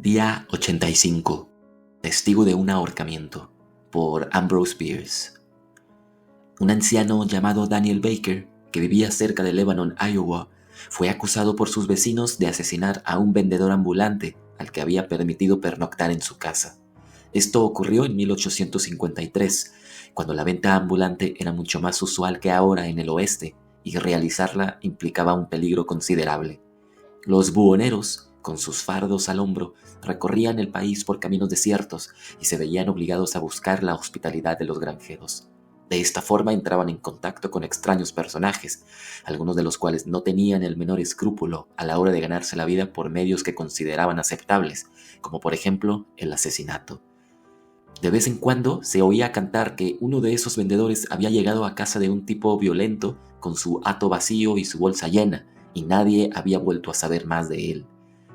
Día 85. Testigo de un ahorcamiento, por Ambrose Bierce. Un anciano llamado Daniel Baker, que vivía cerca de Lebanon, Iowa, fue acusado por sus vecinos de asesinar a un vendedor ambulante al que había permitido pernoctar en su casa. Esto ocurrió en 1853, cuando la venta ambulante era mucho más usual que ahora en el oeste, y realizarla implicaba un peligro considerable. Los buhoneros, con sus fardos al hombro, recorrían el país por caminos desiertos y se veían obligados a buscar la hospitalidad de los granjeros. De esta forma entraban en contacto con extraños personajes, algunos de los cuales no tenían el menor escrúpulo a la hora de ganarse la vida por medios que consideraban aceptables, como por ejemplo el asesinato. De vez en cuando se oía cantar que uno de esos vendedores había llegado a casa de un tipo violento con su hato vacío y su bolsa llena, y nadie había vuelto a saber más de él.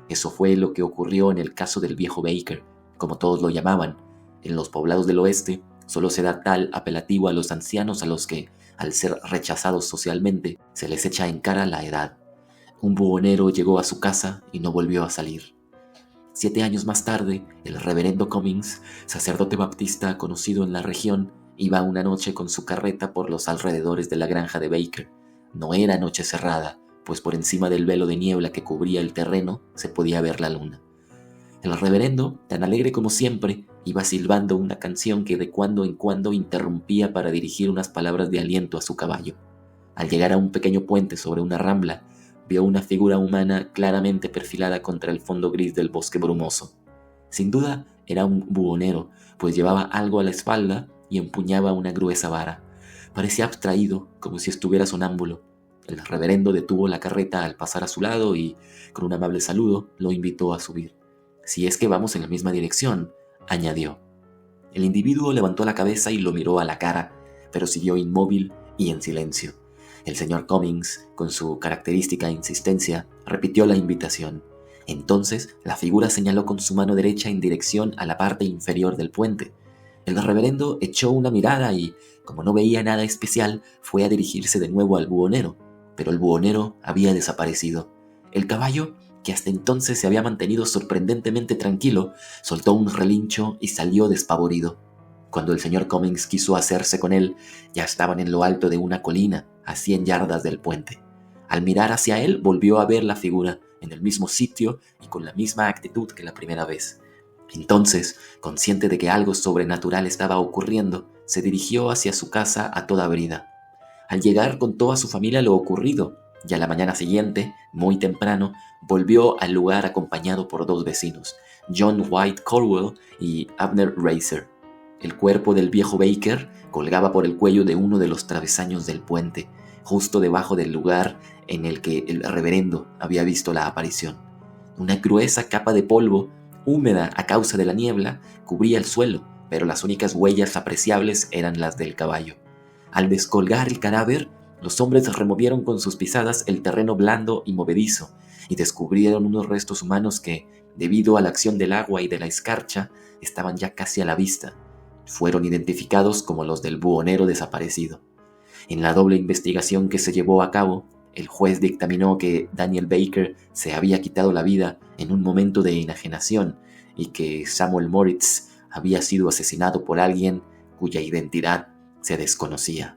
Eso fue lo que ocurrió en el caso del viejo Baker, como todos lo llamaban. En los poblados del oeste solo se da tal apelativo a los ancianos a los que, al ser rechazados socialmente, se les echa en cara la edad. Un buhonero llegó a su casa y no volvió a salir. 7 años más tarde, el reverendo Cummings, sacerdote baptista conocido en la región, iba una noche con su carreta por los alrededores de la granja de Baker. No era noche cerrada, pues por encima del velo de niebla que cubría el terreno se podía ver la luna. El reverendo, tan alegre como siempre, iba silbando una canción que de cuando en cuando interrumpía para dirigir unas palabras de aliento a su caballo. Al llegar a un pequeño puente sobre una rambla, vio una figura humana claramente perfilada contra el fondo gris del bosque brumoso. Sin duda era un buhonero, pues llevaba algo a la espalda y empuñaba una gruesa vara. Parecía abstraído, como si estuviera sonámbulo. El reverendo detuvo la carreta al pasar a su lado y, con un amable saludo, lo invitó a subir. «Si es que vamos en la misma dirección», añadió. El individuo levantó la cabeza y lo miró a la cara, pero siguió inmóvil y en silencio. El señor Cummings, con su característica insistencia, repitió la invitación. Entonces, la figura señaló con su mano derecha en dirección a la parte inferior del puente. El reverendo echó una mirada y, como no veía nada especial, fue a dirigirse de nuevo al buhonero. Pero el buhonero había desaparecido. El caballo, que hasta entonces se había mantenido sorprendentemente tranquilo, soltó un relincho y salió despavorido. Cuando el señor Cummings quiso hacerse con él, ya estaban en lo alto de una colina, a 100 yardas del puente. Al mirar hacia él, volvió a ver la figura, en el mismo sitio y con la misma actitud que la primera vez. Entonces, consciente de que algo sobrenatural estaba ocurriendo, se dirigió hacia su casa a toda brida. Al llegar contó a su familia lo ocurrido, y a la mañana siguiente, muy temprano, volvió al lugar acompañado por 2 vecinos, John White Corwell y Abner Racer. El cuerpo del viejo Baker colgaba por el cuello de uno de los travesaños del puente, justo debajo del lugar en el que el reverendo había visto la aparición. Una gruesa capa de polvo, húmeda a causa de la niebla, cubría el suelo, pero las únicas huellas apreciables eran las del caballo. Al descolgar el cadáver, los hombres removieron con sus pisadas el terreno blando y movedizo y descubrieron unos restos humanos que, debido a la acción del agua y de la escarcha, estaban ya casi a la vista. Fueron identificados como los del buhonero desaparecido. En la doble investigación que se llevó a cabo, el juez dictaminó que Daniel Baker se había quitado la vida en un momento de enajenación y que Samuel Moritz había sido asesinado por alguien cuya identidad se desconocía.